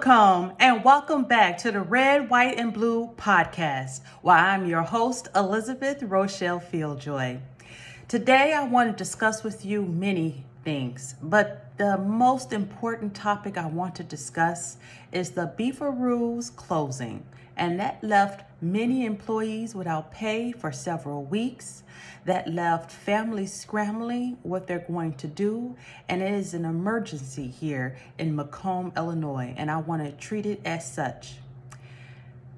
Macomb, and welcome back to the Red, White, and Blue podcast, where I'm your host, Elizabeth Rochelle Fieldjoy. Today, I want to discuss with you many things, but the most important topic I want to discuss is the Beef-a-Roo's closing, and that left many employees without pay for several weeks. That left families scrambling what they're going to do, and it is an emergency here in Macomb, Illinois, and I want to treat it as such.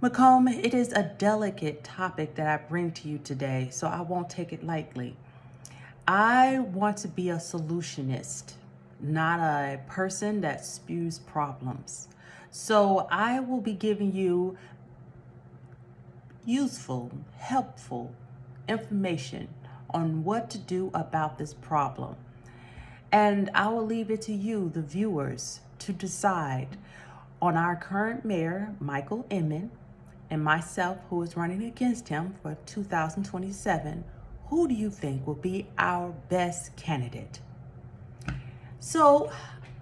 Macomb, it is a delicate topic that I bring to you today, so I won't take it lightly. I want to be a solutionist, not a person that spews problems. So I will be giving you useful, helpful information on what to do about this problem. And I will leave it to you, the viewers, to decide on our current mayor, Michael Inman, and myself, who is running against him for 2027. Who do you think will be our best candidate? So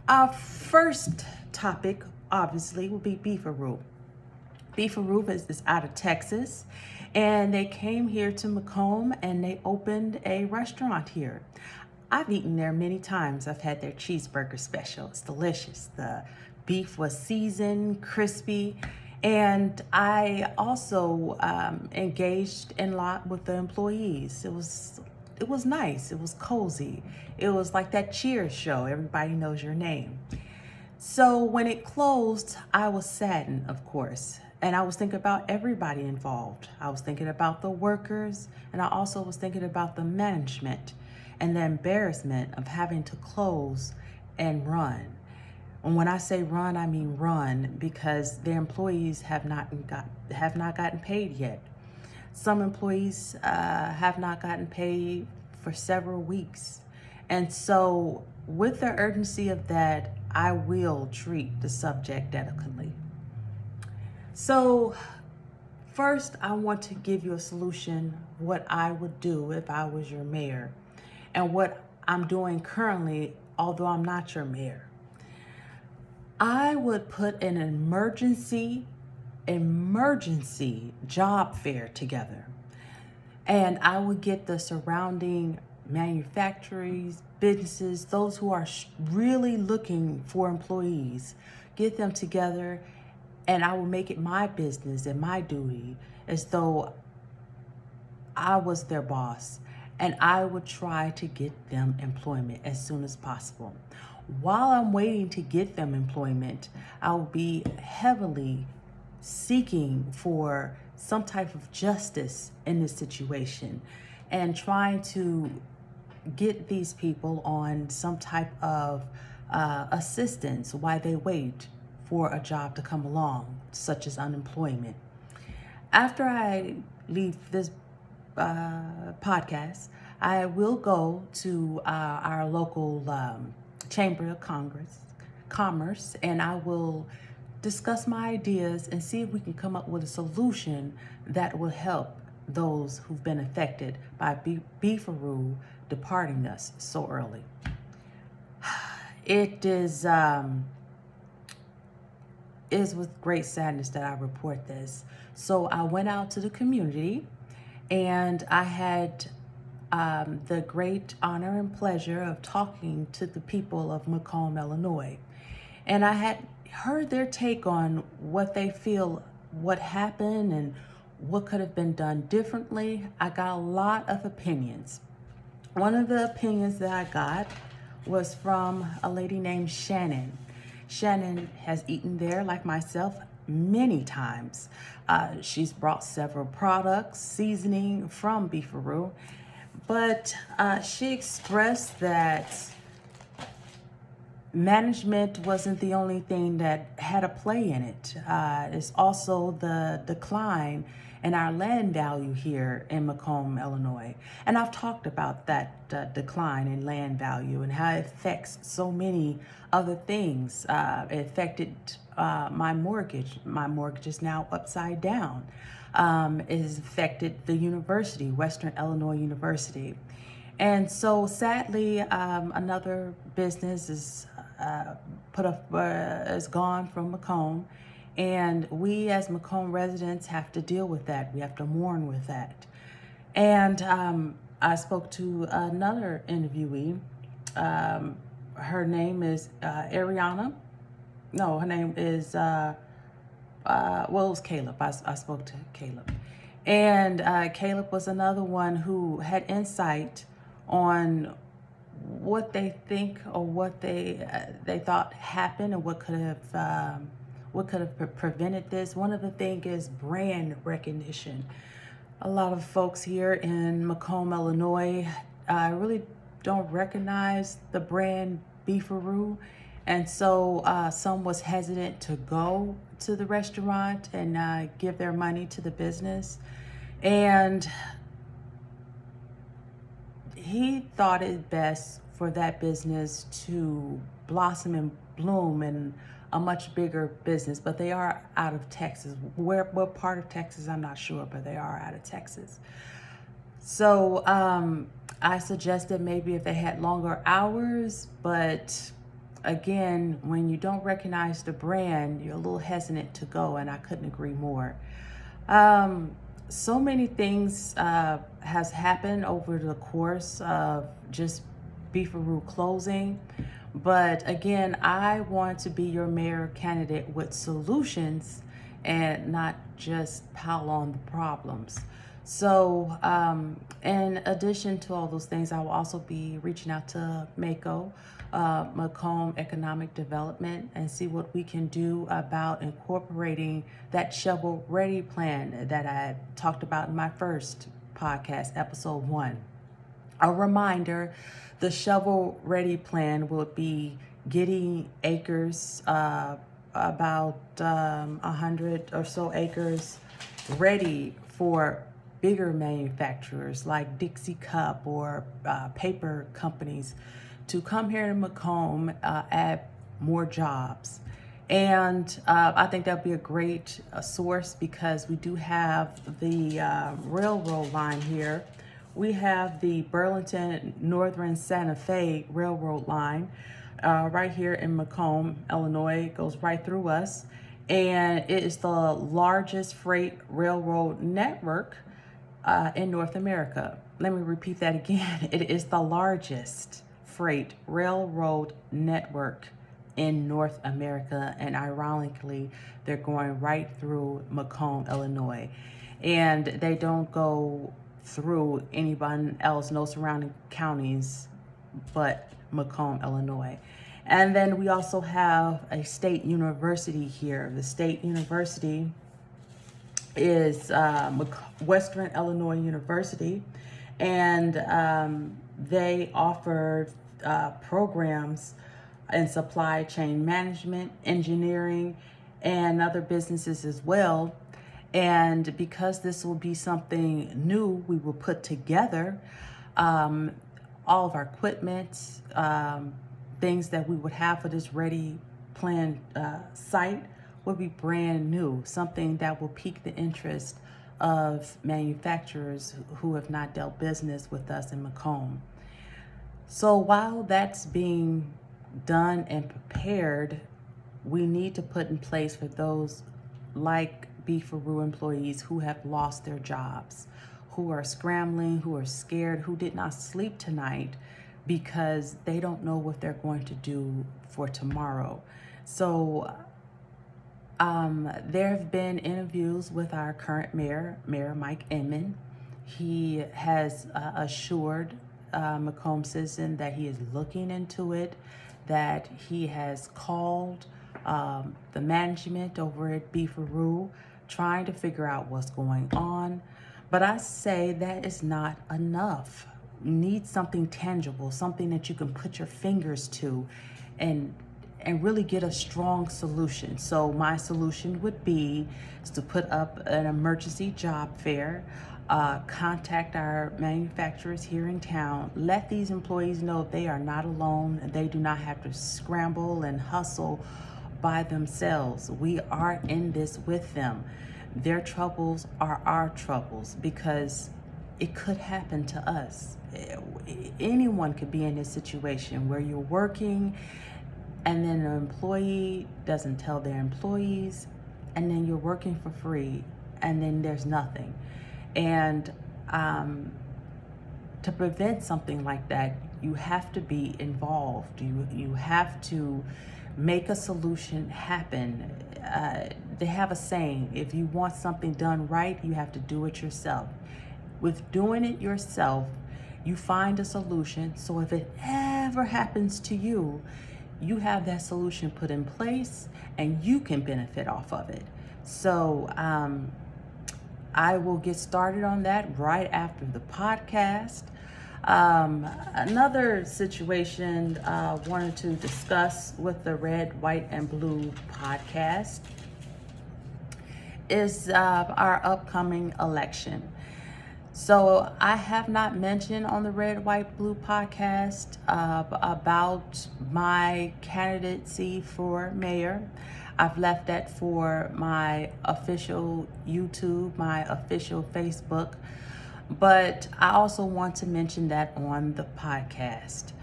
our first topic, obviously, will be Beef-a-Roo. Beef-a-Roo is out of Texas, and they came here to Macomb and they opened a restaurant here. I've eaten there many times. I've had their cheeseburger special. It's delicious. The beef was seasoned, crispy, and I also engaged in a lot with the employees. It was nice. It was cozy. It was like that Cheers show. Everybody knows your name. So when it closed, I was saddened, of course. And I was thinking about everybody involved. I was thinking about the workers, and I also was thinking about the management and the embarrassment of having to close and run. And when I say run, I mean run, because their employees have not gotten paid yet. Some employees have not gotten paid for several weeks. And so with the urgency of that, I will treat the subject delicately. So first, I want to give you a solution, what I would do if I was your mayor, and what I'm doing currently, although I'm not your mayor. I would put an emergency job fair together, and I would get the surrounding manufacturers, businesses, those who are really looking for employees, get them together, and I will make it my business and my duty as though I was their boss, and I would try to get them employment as soon as possible. While I'm waiting to get them employment, I will be heavily seeking for some type of justice in this situation and trying to get these people on some type of assistance while they wait for a job to come along, such as unemployment. After I leave this podcast, I will go to our local Chamber of Commerce, and I will discuss my ideas and see if we can come up with a solution that will help those who've been affected by Beef-a-Roo departing us so early. It is with great sadness that I report this. So I went out to the community, and I had the great honor and pleasure of talking to the people of Macomb, Illinois. And I had heard their take on what they feel, what happened, and what could have been done differently. I got a lot of opinions. One of the opinions that I got was from a lady named Shannon. Shannon has eaten there, like myself, many times. She's brought several products, seasoning from Beef-a-Roo, but she expressed that management wasn't the only thing that had a play in it. It's also the decline in our land value here in Macomb, Illinois. And I've talked about that decline in land value and how it affects so many other things. It affected my mortgage. My mortgage is now upside down. It has affected the university, Western Illinois University. And so sadly, another business is is gone from Macomb, and we as Macomb residents have to deal with that. We have to mourn with that. And I spoke to another interviewee. Her name is Ariana. No, her name is well, it was Caleb. I spoke to Caleb, and Caleb was another one who had insight on what they think or what they thought happened and what could have prevented this. One of the things is brand recognition. A lot of folks here in Macomb, Illinois, really don't recognize the brand Beef-a-Roo, and so some was hesitant to go to the restaurant and give their money to the business, and he thought it best for that business to blossom and bloom in a much bigger business. But they are out of Texas. What part of Texas, I'm not sure, but they are out of Texas. So I suggested maybe if they had longer hours, but again, when you don't recognize the brand, you're a little hesitant to go, and I couldn't agree more. So many things has happened over the course of just Beef-a-Roo closing. But again, I want to be your mayor candidate with solutions and not just pile on the problems. So in addition to all those things, I will also be reaching out to Macomb Economic Development, and see what we can do about incorporating that shovel-ready plan that I talked about in my first podcast, episode 1. A reminder, the shovel-ready plan will be getting acres, about 100 or so acres, ready for bigger manufacturers like Dixie Cup or paper companies to come here to Macomb, add more jobs. And I think that'd be a great source, because we do have the railroad line here. We have the Burlington Northern Santa Fe Railroad line right here in Macomb, Illinois. It goes right through us. And it is the largest freight railroad network in North America. Let me repeat that again. It is the largest freight railroad network in North America, and ironically, they're going right through Macomb, Illinois. And they don't go through anyone else, no surrounding counties, but Macomb, Illinois. And then we also have a state university here. The state university is Western Illinois University, and they offer programs in supply chain management, engineering, and other businesses as well. And because this will be something new, we will put together all of our equipment, things that we would have for this ready plan site will be brand new, something that will pique the interest of manufacturers who have not dealt business with us in Macomb. So while that's being done and prepared, we need to put in place for those like Beef-a-Roo employees who have lost their jobs, who are scrambling, who are scared, who did not sleep tonight because they don't know what they're going to do for tomorrow. So there have been interviews with our current mayor, Mayor Mike Inman. He has assured Macomb citizen that he is looking into it, that he has called the management over at Beef-a-Roo, trying to figure out what's going on. But I say that is not enough. You need something tangible, something that you can put your fingers to and really get a strong solution. So my solution would be to put up an emergency job fair, contact our manufacturers here in town, let these employees know they are not alone, and they do not have to scramble and hustle by themselves. We are in this with them. Their troubles are our troubles, because it could happen to us. Anyone could be in this situation where you're working and then an employee doesn't tell their employees, and then you're working for free, and then there's nothing. And to prevent something like that, you have to be involved. You have to make a solution happen. They have a saying, if you want something done right, you have to do it yourself. With doing it yourself, you find a solution. So if it ever happens to you, you have that solution put in place and you can benefit off of it. So I will get started on that right after the podcast. Another situation wanted to discuss with the Red, White, and Blue podcast is our upcoming election. So I have not mentioned on the Red, White, Blue podcast about my candidacy for mayor. I've left that for my official YouTube, my official Facebook. But I also want to mention that on the podcast.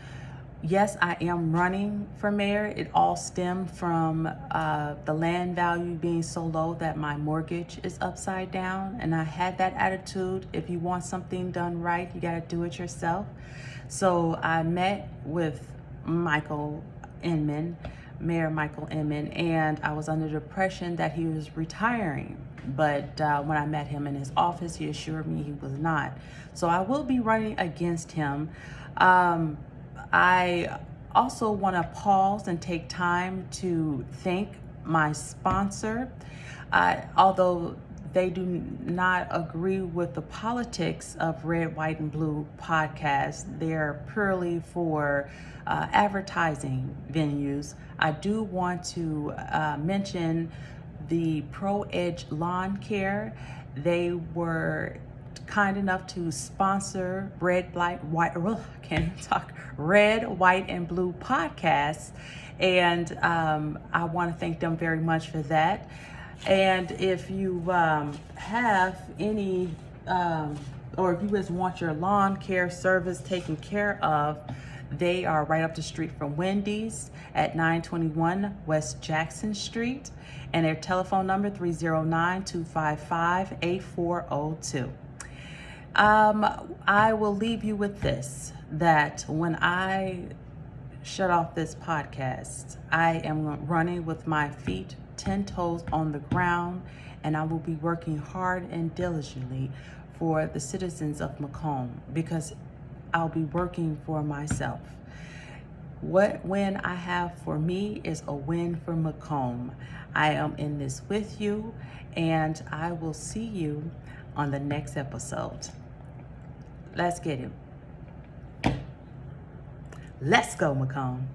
Yes, I am running for mayor. It all stemmed from the land value being so low that my mortgage is upside down. And I had that attitude, if you want something done right, you got to do it yourself. So I met with Mayor Michael Inman, and I was under the impression that he was retiring. But when I met him in his office, he assured me he was not. So I will be running against him. I also want to pause and take time to thank my sponsor. Although they do not agree with the politics of Red, White, and Blue podcast, they're purely for advertising venues. I do want to mention the Pro Edge Lawn Care. They were kind enough to sponsor Red, White, and Blue podcasts, and I want to thank them very much for that. And if you have any, or if you just want your lawn care service taken care of, they are right up the street from Wendy's at 921 West Jackson Street, and their telephone number 309-255-8402. I will leave you with this, that when I shut off this podcast, I am running with my feet 10 toes on the ground, and I will be working hard and diligently for the citizens of Macomb, because I'll be working for myself. What win I have for me is a win for Macomb. I am in this with you, and I will see you on the next episode. Let's get it. Let's go, Macomb.